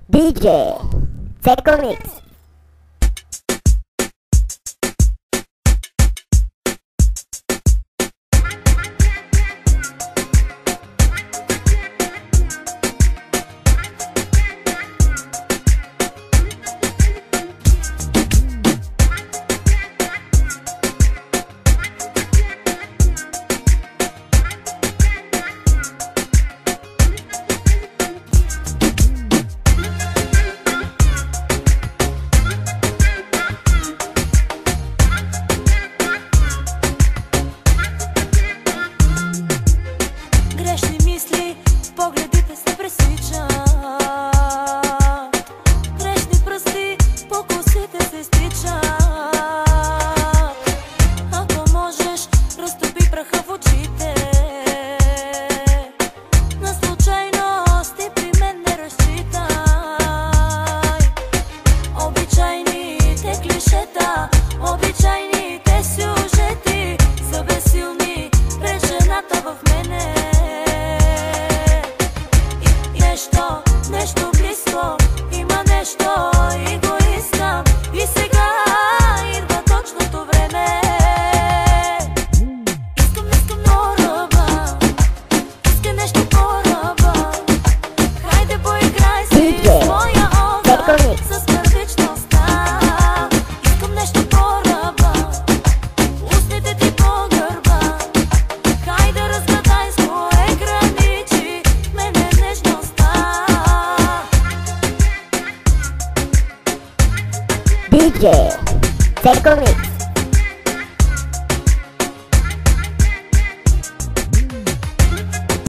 DJ Cecco Mix. Погледите се пресичат, грешни пръсти по косите се стичат. Ако можеш, разтопи праха в очите. На случайности при мен не разчитай. Обичайните клишета, обичайните сюжети са безсилни пред жената в мене. Нещо близко, има нещо и го искам. И сега идва точното време. Искам по-ръба, искам нещо по-ръба. Хайде поиграй си с моя огън, с първичността. Искам нещо по-ръба, устните ти по гърба. Хайде разгадай с кое граничи мене нежността. DJ Cecco Mix.